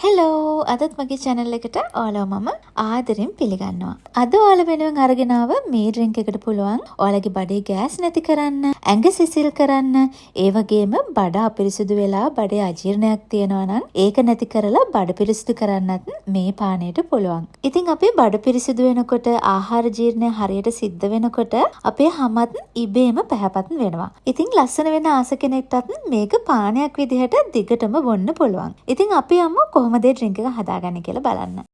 Hello අදත් මගේ channel එකට ඔයාලව මම ආදරෙන් පිළිගන්නවා. අද ඔයාලා වෙනුවෙන් අරගෙන ආව මේ drink එකට පුළුවන් ඔයාලගේ බඩේ ගෑස් නැති කරන්න, ඇඟ සිසිල් කරන්න, ඒ වගේම බඩ අපිරිසුදු වෙලා බඩේ අජීර්ණයක් තියෙනවා නම් ඒක නැති කරලා බඩ පිරිසුදු කරන්නත් මේ පානයට පුළුවන්. ඉතින් අපේ බඩ පිරිසුදු වෙනකොට ආහාර ජීර්ණය හරියට සිද්ධ වෙනකොට අපේ හමත් ඉබේම පැහැපත් වෙනවා. ඉතින් ලස්සන වෙන ආස කෙනෙක්ටත් මේක පානයක් විදිහට දිගටම බොන්න පුළුවන්. ඉතින් අපි අම්මෝ කොහොමද ඩ්‍රින්ක් එක හදාගන්නේ කියලා බලන්න.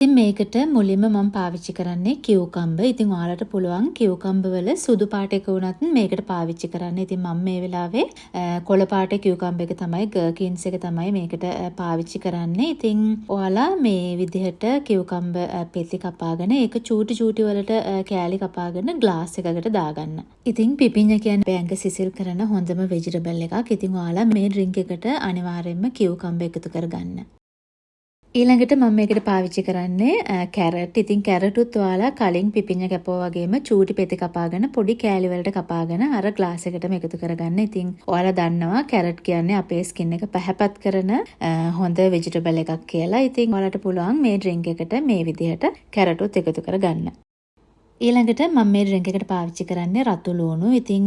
ඉතින් මේකට මුලින්ම මම පාවිච්චි කරන්නේ කියුකම්බර්. ඉතින් ඔයාලට පුළුවන් කියුකම්බර් වල සුදු පාට එක වුණත් මේකට පාවිච්චි කරන්න. ඉතින් මම මේ වෙලාවේ කොළ පාට කියුකම්බර් එක තමයි ගර්කින්ස් එක තමයි මේකට පාවිච්චි කරන්නේ. ඉතින් ඔයාලා මේ විදිහට කියුකම්බර් පෙති කපාගෙන ඒක චූටි චූටි වලට කෑලි කපාගෙන ග්ලාස් එකකට දාගන්න. ඉතින් පිපිඤ්ඤ කියන්නේ ඇඟ සිසිල් කරන හොඳම වෙජිටබල් එකක්. ඉතින් ඔයාලා මේ ඩ්‍රින්ක් එකට අනිවාර්යයෙන්ම කියුකම්බර් එකතු කරගන්න. ඊළඟට මම මේකට පාවිච්චි කරන්නේ කැරට්. ඉතින් කැරටුත් ඔයාලා කලින් පිපිඤ්ඤ කැපුවා වගේම චූටි පෙති කපාගෙන පොඩි කෑලි වලට කපාගෙන අර ග්ලාස් එකටම එකතු කරගන්න. ඉතින් ඔයාලා දන්නවා කැරට් කියන්නේ අපේ ස්කින් එක පැහැපත් කරන හොඳ වෙජිටබල් එකක් කියලා. ඉතින් ඔයාලට පුළුවන් මේ ඩ්‍රින්ක් එකට මේ විදිහට කැරටුත් එකතු කරගන්න. ඊළඟට මම මේ ඩ්‍රින්ක් එකට පාවිච්චි කරන්නේ රතු ලූණු. ඉතින්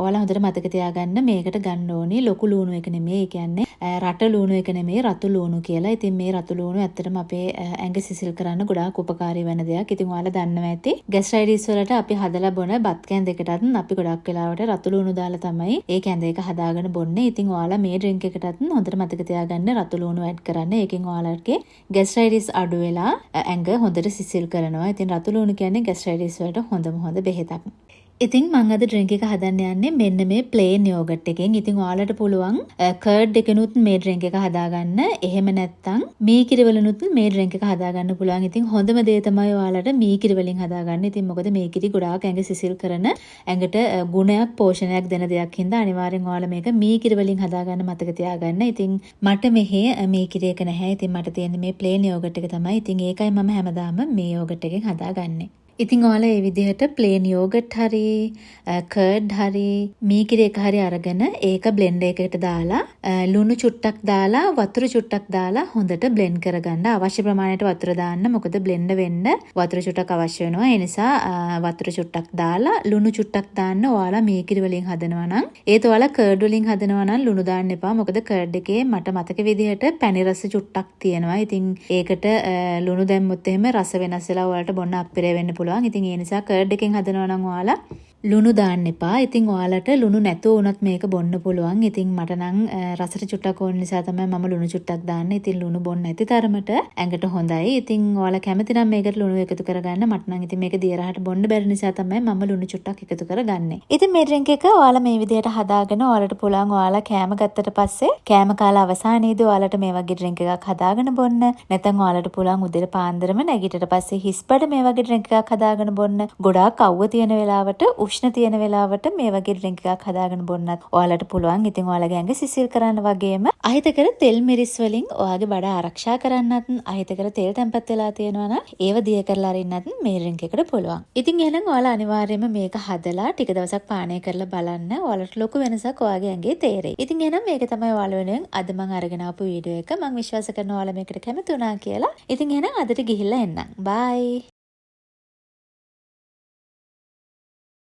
ඔයාලා හොඳට මතක තියාගන්න මේකට ගන්න ඕනේ ලොකු ලූණු එක නෙමෙයි. ඒ කියන්නේ රට ලූණු එක නෙමෙයි රතු ලූණු කියලා. ඉතින් මේ රතු ලූණු ඇත්තටම අපේ ඇඟ සිසිල් කරන්න ගොඩාක් උපකාරී වෙන දෙයක්. ඉතින් ඔයාලා දන්නවා ඇති ගැස්ට්‍රයිටිස් වලට අපි හදලා බොන බත් කෑන් දෙකටත් අපි ගොඩක් වෙලාවට රතු ලූණු දාලා තමයි ඒ කෑන් දෙක හදාගෙන බොන්නේ. ඉතින් ඔයාලා මේ ඩ්‍රින්ක් එකටත් හොඳට මතක තියාගන්න රතු ලූණු ඇඩ් කරන්න. ඒකෙන් ඔයාලගේ ගැස්ට්‍රයිටිස් අඩු වෙලා ඇඟ හොඳට සිසිල් කරනවා. ඉතින් රතු ලූණු කියන්නේ ගැස්ට්‍රයිටිස් වලට හොඳම හොඳ බෙහෙතක්. ඉතින් මම අද ඩ්‍රින්ක් එක හදන්න යන්නේ මෙන්න මේ ප්ලේන් යෝගට් එකෙන්. ඉතින් ඔයාලට පුළුවන් කර්ඩ් එකනුත් මේ ඩ්‍රින්ක් එක හදාගන්න. එහෙම නැත්නම් මී කිරි වලිනුත් මේ ඩ්‍රින්ක් එක හදාගන්න පුළුවන්. ඉතින් හොඳම දේ තමයි ඔයාලට මී කිරි වලින් හදාගන්න. ඉතින් මොකද මී කිරි ගොඩාක් ඇඟ සිසිල් කරන ඇඟට ගුණයක් පෝෂණයක් දෙන දෙයක් හින්දා අනිවාර්යෙන් ඔයාලා මේක මී කිරි වලින් හදාගන්න මතක තියාගන්න. ඉතින් මට මෙහි මී කිරි එක නැහැ. ඉතින් මට තියෙන්නේ මේ ප්ලේන් යෝගට් එක තමයි. ඉතින් ඒකයි මම හැමදාම මේ යෝගට් එකෙන් හදාගන්නේ. ඉතින් ඔයාලා මේ විදිහට ප්ලේන් යෝගට් හරි කර්ඩ් හරි මී කිරි එක හරි අරගෙන ඒක බ්ලෙන්ඩර් එකකට දාලා ලුණු චුට්ටක් දාලා වතුර චුට්ටක් දාලා හොඳට බ්ලෙන්ඩ් කරගන්න. අවශ්‍ය ප්‍රමාණයට වතුර දාන්න. මොකද බ්ලෙන්ඩ් වෙන්න වතුර චුට්ටක් අවශ්‍ය වෙනවා. ඒ නිසා වතුර චුට්ටක් දාලා ලුණු චුට්ටක් දාන්න. ඔයාලා මී කිරි වලින් හදනවා නම් ඒත් ඔයාලා කර්ඩ් වලින් හදනවා නම් ලුණු දාන්න එපා. මොකද කර්ඩ් එකේ මට මතක විදිහට පැණි රස චුට්ටක් තියෙනවා. ඉතින් ඒකට ලුණු දැම්මොත් එහෙම රස වෙනස් වෙලා ඔයාලට බොන්න අප්පිරේ වෙන්න පුළුවන්. ඉතින් ඒ නිසා කර්ඩ් එකෙන් හදනවා නම් ඔයාලා ලුණු දාන්න එපා. ඉතින් ඔයාලට ලුණු නැතුව උනත් මේක බොන්න පුළුවන්. ඉතින් මට නම් රසට චුට්ටක් ඕන නිසා තමයි මම ලුණු චුට්ටක් දාන්නේ. ඉතින් ලුණු බොන්න නැති තරමට ඇඟට හොඳයි. ඉතින් ඔයාලා කැමති නම් මේකට ලුණු එකතු කරගන්න. මට නම් ඉතින් මේක දියරහට බොන්න බැරි නිසා තමයි මම ලුණු චුට්ටක් එකතු කරගන්නේ. ඉතින් මේ ඩ්‍රින්ක් එක ඔයාලා මේ විදිහට හදාගෙන ඔයාලට පුළුවන් ඔයාලා කෑම ගත්තට පස්සේ කෑම කාලා අවසානයේදී ඔයාලට මේ වගේ ඩ්‍රින්ක් එකක් හදාගෙන බොන්න. නැත්නම් ඔයාලට පුළුවන් උදේට පාන්දරම නැගිටට පස්සේ හිස්බඩ මේ වගේ ඩ්‍රින්ක් එකක් හදාගෙන බොන්න. ගොඩාක් අවුව තියෙන වෙලාවට උෂ්ණ තියෙන වෙලාවට මේ වගේ ඩ්‍රින්ක් එකක් හදාගෙන බොන්නත් ඔයාලට පුළුවන්. ඉතින් ඔයාලගේ ඇඟ සිසිල් කරන්න වගේම අහිතකර තෙල් මිරිස් වලින් ඔයාගේ බඩ ආරක්ෂා කරන්නත් අහිතකර තෙල් තැම්පත් වෙලා තියෙනවා නම් ඒව දිය කරලා අරින්නත් මේ ඩ්‍රින්ක් එකට පුළුවන්. ඉතින් එහෙනම් ඔයාලා අනිවාර්යයෙන්ම මේක හදලා ටික දවසක් පානය කරලා බලන්න. ඔයාලට ලොකු වෙනසක් ඔයාගේ ඇඟේ තේරෙයි. ඉතින් එහෙනම් මේක තමයි ඔයාලා වෙනුවෙන් අද මම අරගෙන ආපු වීඩියෝ එක. මම විශ්වාස කරනවා ඔයාලා මේකට කැමති වුණා කියලා. ඉතින් එහෙනම් අදට ගිහිල්ලා එන්නම්. බයි.